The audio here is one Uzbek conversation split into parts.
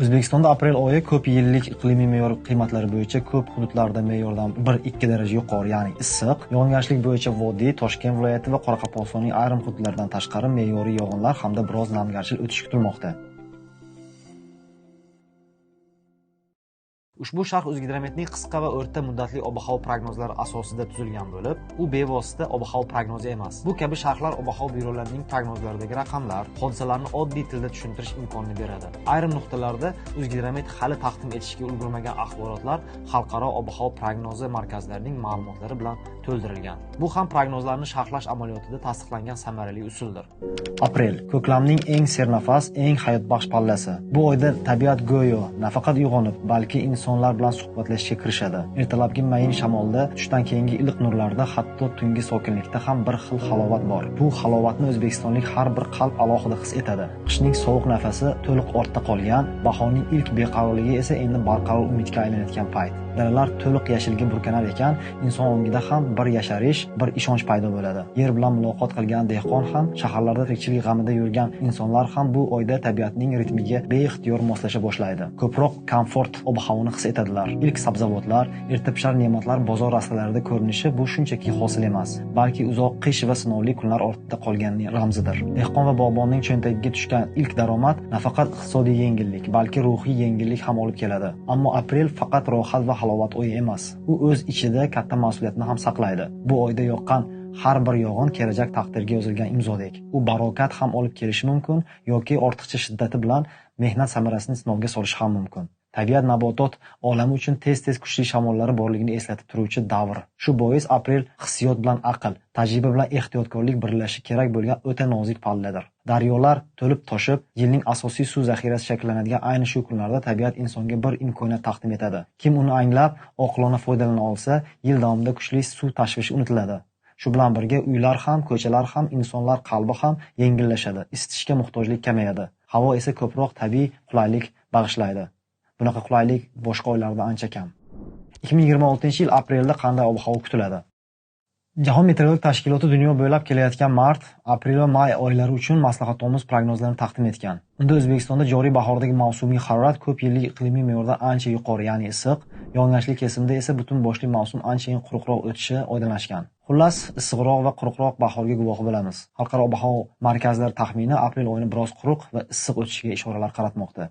O'zbekistonda aprel oyi ko'p yillik iqlimiy me'yor qiymatlari bo'yicha ko'p hududlarda me'yordan 1-2 daraja yuqori, ya'ni issiq. Yog'ingarchilik bo'yicha Vodiy, Toshkent viloyati va Qoraqalpog'istonning ayrim hududlaridan tashqari me'yoriy yog'inlar hamda biroz namgarchilik o'tishi kutilmoqda. Ushbu sharh O'zgidrometning qisqa va o'rta muddatli ob-havo prognozlari asosida tuzilgan bo'lib, u bevosita ob-havo prognozi emas. Bu kabi sharhlar ob-havo byurolarining prognozlaridagi raqamlar, hodisalarni oddiy tilda tushuntirish imkonini beradi. Ayrim nuqtalarda O'zgidromet hali taqdim etishga ulgurmagan axborotlar xalqaro ob-havo prognozi markazlarining ma'lumotlari bilan to'ldirilgan. Bu ham prognozlarni sharhlash amaliyotida tasdiqlangan samarali usuldir. Aprel ko'klamning eng sernafas, eng hayotbaxsh pallasi. Bu oyda tabiat go'yo nafaqat uyg'onib, balki insonlar bilan suhbatlashishga kirishadi. Ertalabki mayin shamolda, tushdan keyingi iliq nurlarda, hatto tungi sokinlikda ham bir xil halovat bor. Bu halovatni o'zbekistonlik har bir qalb alohida his etadi. Qishning sovuq nafasi to'liq ortda qolgan, bahorning ilk beqarorligi esa endi barqaror umidga aylanayotgan payt. Daralar to'liq yashilga burkanar ekan, inson ongida ham bir yasharish, bir ishonch paydo bo'ladi. Yer bilan muloqot qilgan dehqon ham, shaharlarda tirikchilik g'amida yurgan insonlar ham bu oyda tabiatning ritmiga beixtiyor moslasha boshlaydi. Ko'proq komfort ob-havoni his etadilar. Ilk sabzavotlar, erta pishar ne'matlar bozor rastalarida ko'rinishi bu shunchaki hosil emas, balki uzoq qish va sinovli kunlar ortida qolganning ramzidir. Dehqon va bog'bonning cho'ntagiga tushgan ilk daromad nafaqat iqtisodiy yengillik, balki ruhiy yengillik ham olib keladi. Ammo aprel faqat rohat va halovat oyi emas. U o'z ichida katta mas'uliyatni ham saqlaydi. Bu oyda yoqqan har bir yog'in kelajak taqdirga yozilgan imzodek. U barokat ham olib kelishi mumkin yoki ortiqcha shiddati bilan mehnat samarasini sinovga solishi ham mumkin. Tabiat nabotot olami uchun tez-tez kuchli shamollari borligini eslatib turuvchi davr. Shu bois aprel hissiyot bilan aql, tajriba bilan ehtiyotkorlik birlashishi kerak bo'lgan o'ta nozik palladir. Daryolar to'lib toshib, yilning asosiy suv zaxirasi shakllanadigan ayni shu kunlarda tabiat insonga bir imkoniyat taqdim etadi. Kim uni anglab, oqilona foydalana olsa, yil davomida kuchli suv tashvishi unutiladi. Shu bilan birga uylar ham, ko'chalar ham, insonlar qalbi ham yengillashadi. Isitishga muhtojlik kamayadi. Havo esa ko'proq tabiiy qulaylik bag'ishlaydi. Bunaqa qulaylik boshqa oylarda ancha kam. 2026-yil aprelda qanday ob-havo kutiladi? Jahon meteorologik tashkiloti dunyo bo'ylab kelayotgan mart, aprel va may oylari uchun maslahatomuz prognozlarini taqdim etgan. Unda O'zbekistonda joriy bahordagi mavsumiy harorat ko'p yillik iqlimiy me'yordan ancha yuqori, ya'ni issiq, yog'ingarchilik kesimida esa butun boshli mavsum anchayin quruqroq o'tishi oydinlashgan. Xullas, issiqroq va quruqroq bahorga guvohi bo'lamiz. Xalqaro ob-havo markazlari taxmini aprel oyini biroz quruq va issiq o'tishiga ishoralar qaratmoqda.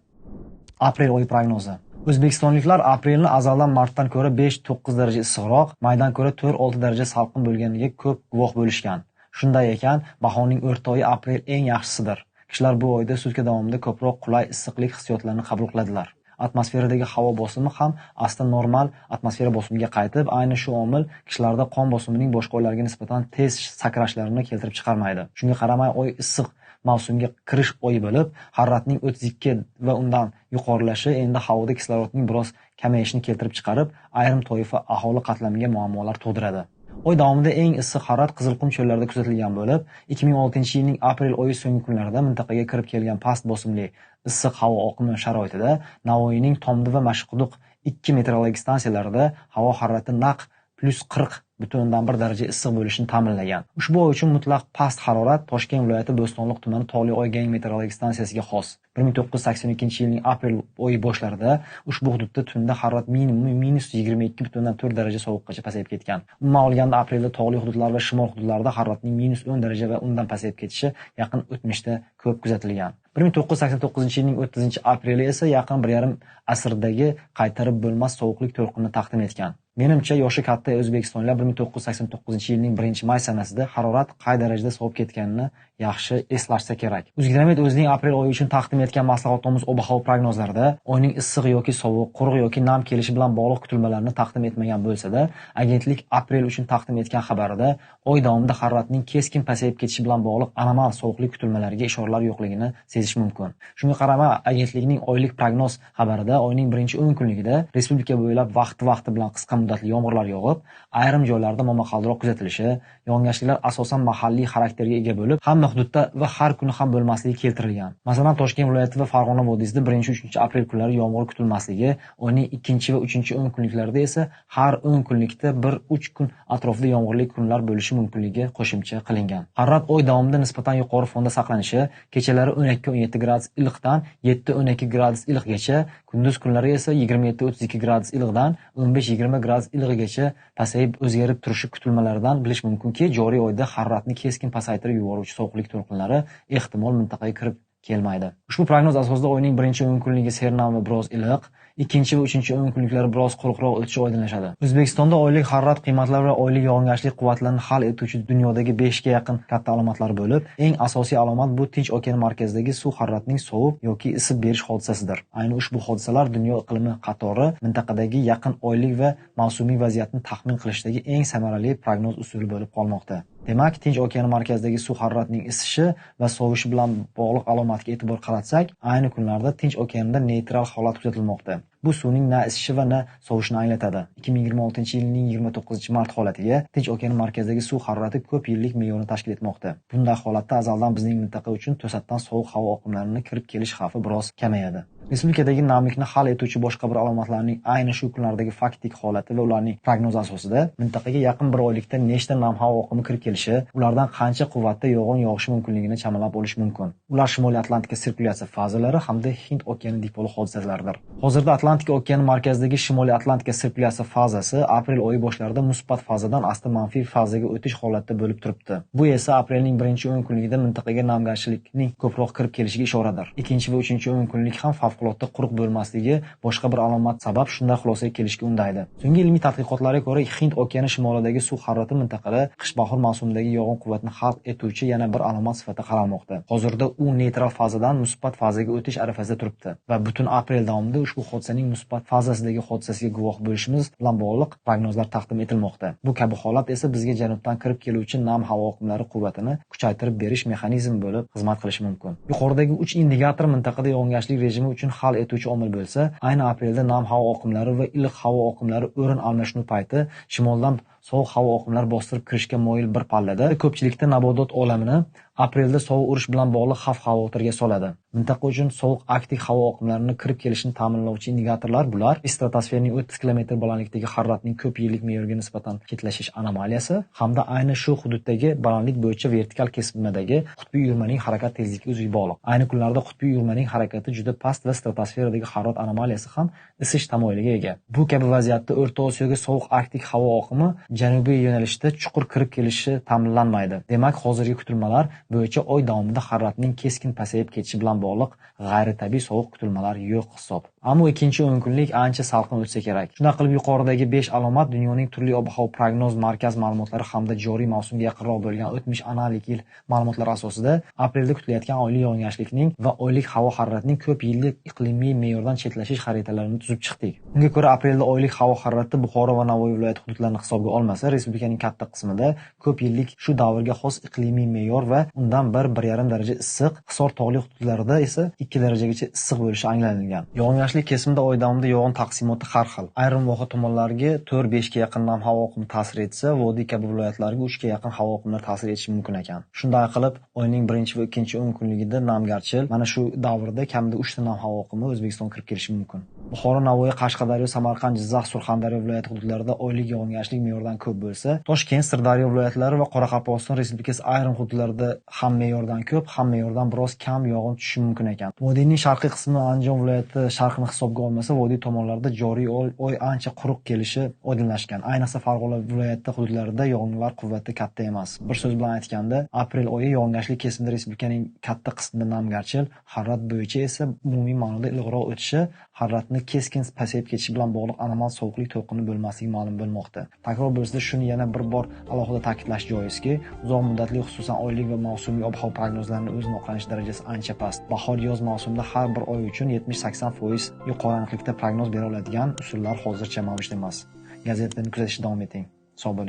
Aprel oyi prognozi. O'zbekistonliklar aprelni azaldan martdan ko'ra 5-9 daraja issiqroq, maydan ko'ra 4-6 daraja salqin bo'lganiga ko'p guvoh bo'lishgan. Shunday ekan, bahorning o'rta oyi aprel eng yaxshisidir. Kishilar bu oyda sutka davomida ko'proq qulay issiqlik hissiyotlarini qabul qiladilar. Atmosferadagi havo bosimi ham asta normal atmosfera bosimiga qaytib, ayni shu omil kishilarda qon bosimining boshqa oylarga nisbatan tez sakrashlarini keltirib chiqarmaydi. Shunga qaramay, oy issiq mavsumga kirish oyi bo'lib, haroratning 32 va undan yuqorilashi endi havoda kislorodning biroz kamayishini keltirib chiqarib, ayrim toifa aholi qatlamiga muammolar tug'diradi. Oy davomida eng issiq harorat Qizilqum cho'llarida kuzatilgan bo'lib, 2006-yilning aprel oyi so'nggi kunlarida mintaqaga kirib kelgan past bosimli issiq havo oqimi sharoitida Navoiyning Tomdi va Mashquduq 2 meteorologik stansiyalarida havo harorati naq +40,1 daraja issiq bo'lishini ta'minlagan. Ushbu oy uchun mutlaq past harorat Toshkent viloyati Bo'stonliq tumani Tog'li Oygang meteorologik stansiyasiga xos. 1982-yilning aprel oyi boshlarida ushbu hududda tunda harorat minimumi -22,4 daraja sovuqqacha pasayib ketgan. Umuman olganda aprelda tog'li hududlar va shimol hududlarda haroratning -10 daraja va undan pasayib ketishi yaqin o'tmishda ko'p kuzatilgan. 1989-yilning 30-apreli esa yaqin 1,5 asrdagi qaytarib bo'lmas sovuqlik to'lqinini taqdim etgan. Menimcha, yoshi katta o'zbekistonliklar 1989-yilning 1-may sanasida harorat qay darajada sovib ketganini yaxshi eslashsa kerak. O'zgidromet o'zining aprel oyi uchun taqdim etgan maslahatomuz ob-havo prognozlarida oyning issiq yoki sovuq, quruq yoki nam kelishi bilan bog'liq kutilmalarni taqdim etmagan bo'lsa-da, agentlik aprel uchun taqdim etgan xabarida oy davomida haroratning keskin pasayib ketishi bilan bog'liq anomal sovuqlik kutilmalariga ishoralar yo'qligini sezish mumkin. Shunga qaramay, agentlikning oylik prognoz xabarida oyning 1-10 kunligida respublika bo'ylab vaqti bilan qisqa muddatli yomg'irlar yog'ib, ayrim joylarda momaqaldiroq kuzatilishi, yog'ingarchiliklar asosan mahalliy xarakterga ega bo'lib, hamma hududda va har kuni ham bo'lmasligi keltirilgan. Masalan, Toshkent viloyati va Farg'ona vodiysida 1-3 aprel kunlari yomg'ir kutilmasligi, oyning 2 va 3 kunliklarida esa har 10 kunlikda 1-3 kun atrofida yomg'irli kunlar bo'lishi mumkinligi qo'shimcha qilingan. Harorat oy davomida nisbatan yuqori fonda saqlanishi, kechalari 12-17 gradus iliqdan 7-12 gradus iliqgacha, kunduz kunlari esa 27-32 gradus iliqdan 15-20 gradus iliqgacha pasayib o'zgarib turishi kutilmalaridan bilish mumkinki, joriy oyda haroratni keskin pasaytirib yuboruvchi sovuqlik to'lqinlari ehtimol mintaqaga kirib kelmaydi. Ushbu prognoz asosida oyning 1-10 sernami biroz iliq, 2 va 3 kunliklari biroz quruqroq o'tishi oydinlashadi. O'zbekistonda oylik harorat qiymatlari va oylik yog'ingarchilik quvvatlarini hal etuvchi dunyodagi 5 ga yaqin katta alomatlar bo'lib, eng asosiy alomat bu Tinch okean markazidagi suv haroratining sovib yoki isib berish hodisasidir. Ayni ushbu hodisalar dunyo iqlimi qatori mintaqadagi yaqin oylik va mavsumiy vaziyatni taxmin qilishdagi eng samarali prognoz usuli bo'lib qolmoqda. Demak, Tinch okeani markazidagi suv haroratining isishi va sovishi bilan bog'liq alomatga e'tibor qaratsak, ayni kunlarda Tinch okeanida neytral holat kuzatilmoqda. Bu suvning na isishi va na sovishini anglatadi. 2026-yilning 29-mart holatiga Tinch okeani markazidagi suv harorati ko'p yillik me'yorni tashkil etmoqda. Bunday holatda azaldan bizning mintaqa uchun to'satdan sovuq havo oqimlarining kirib kelish xavfi biroz kamayadi. Respublikadagi namlikni hal etuvchi boshqa bir alomatlarning ayni shu kunlardagi faktik holati va ularning prognozi asosida mintaqaga yaqin bir oylikda nechta nam havo oqimi kirib kelishi, ulardan qancha quvvatda yog'in yog'ishi mumkinligini chamalab olish mumkin. Ular Shimoliy Atlantika sirkulyatsiya fazalari hamda Hind okeani dipoli hodisalaridir. Hozirda Atlantika okeani markazidagi Shimoliy Atlantika sirkulyatsiya fazasi aprel oyi boshlarida musbat fazadan asta manfiy fazaga o'tish holatida bo'lib turibdi. Bu esa aprelning 1-10 kunligida mintaqaga namgarchilikning ko'proq kirib kelishiga ishoradir. 2 va 3 kunlik ham favqulodda quruq bo'lmasligi boshqa bir alomat sabab shunday xulosaga kelishga undaydi. So'nggi ilmiy tadqiqotlarga ko'ra, Hind okeani shimolidagi suv harorati mintaqada qish-bahor mavsumidagi yog'in quvvatni hal etuvchi yana bir alomat sifatida qaralmoqda. Hozirda u neytral fazadan musbat fazaga o'tish arafasida turibdi va butun aprel davomida ushbu hodisaning musbat fazasidagi hodisasiga guvoh bo'lishimiz bilan bog'liq prognozlar taqdim etilmoqda. Bu kabi holat esa bizga janubdan kirib keluvchi nam havo oqimlari quvvatini kuchaytirib berish mexanizmi bo'lib xizmat qilishi mumkin. Yuqoridagi 3 indikator mintaqada yog'ingarchilik rejimi uchun hal etuvchi omil bo'lsa, ayni aprelda nam havo oqimlari va iliq havo oqimlari o'rin almashinuv payti shimoldan sovuq havo oqimlari bostirib kirishga moyil bir pallada ko'pchilikda nabodot olamini aprelda sovuq urish bilan bog'liq xavf-xavotirga soladi. Mintaqa uchun sovuq arktik havo oqimlarini kirib kelishini ta'minlovchi indikatorlar bular: stratosferning 30 km balandlikdagi haroratning ko'p yillik me'yorga nisbatan ketlashish anomaliyasi hamda ayni shu hududdagi balandlik bo'yicha vertikal kesimdagi qutbiy uyurmaning harakat tezligiga o'ziga bog'liq. Ayni kunlarda qutbiy uyurmaning harakati juda past va stratosferadagi harorat anomaliyasi ham isish tamoyiliga ega. Bu kabi vaziyatda O'rta Osiyoga sovuq arktik havo oqimi janubiy yo'nalishda chuqur kirib kelishi ta'minlanmaydi. Demak, hozirgi kutilmalar bo'yicha oy davomida haroratning keskin pasayib ketishi bilan bog'liq g'ayritabiiy sovuq kutilmalar yo'q hisob. Ammo 2 kunlik ancha salqin o'tsa kerak. Shunday qilib yuqoridagi 5 alomat dunyoning turli ob-havo prognoz markaz ma'lumotlari hamda joriy mavsumga yaqinroq bo'lgan o'tmish analik yil ma'lumotlari asosida aprelda kutilayotgan oylik yog'ingarchilikning va oylik havo haroratining ko'p yillik iqlimiy me'yordan chetlashish xaritalarini tuzib chiqdik. Unga ko'ra aprelda oylik havo harorati Buxoro va Navoiy viloyati hududlarini hisobga olmasa, respublikaning katta qismida ko'p yillik shu davrga xos iqlimiy me'yor va undan 1-1,5 daraja issiq, Hisor tog'li hududlarida esa 2 darajagacha issiq bo'lishi anglanilgan. Yog'ingarchilik kesimida oy davomida yog'in taqsimoti har xil. Ayrim voha tomonlarga 4-5 ga yaqin nam havo oqimi ta'sir etsa, vodiy kabi viloyatlarga 3 ga yaqin havo oqimlari ta'sir etishi mumkin ekan. Shunday qilib, oyning 1 va 2 kunligida namgarchil mana shu davrda kamida 3 ta nam havo oqimi O'zbekistonga kirib kelishi mumkin. Buxoro, Navoiy, Qashqadaryo, Samarqand, Jizzax, Surxondaryo viloyati hududlarida oylik yog'ingarchilik me'yordan ko'p bo'lsa, Toshkent, Sirdaryo viloyatlari va Qoraqalpog'iston Respublikasi ayrim hududlarida ham me'yordan ko'p, ham me'yordan biroz kam yog'in tushishi mumkin ekan. Vodiyning sharqiy qismi Andijon viloyati sharqini hisobga olmasa, vodiy tomonlarida joriy oy ancha quruq kelishi oydinlashgan. Ayniqsa Farg'ona viloyati hududlarida yog'inlar quvvati katta emas. Bir so'z bilan aytganda, aprel oyi yog'ingarchilik kesimida respublikaning katta qismida namgarchil, harorat bo'yicha esa umumiy ma'noda iliqroq o'tishi, haroratni keskin pasayib ketishi bilan bog'liq anomal sovuqlik to'lqini bo'lmasligi ma'lum bo'lmoqda. Takror bo'lsa, shuni yana bir bor alohida ta'kidlash joizki, uzoq muddatli xususan oylik va mavsumiy ob-havo prognozlarining o'zini oqlanish darajasi ancha past. Bahor-yoz mavsumida har bir oy uchun 70-80% yuqori aniqlikda prognoz bera oladigan usullar hozircha mavjud emas. Gazetani kuzatishda davom eting. Sog' bo'ling.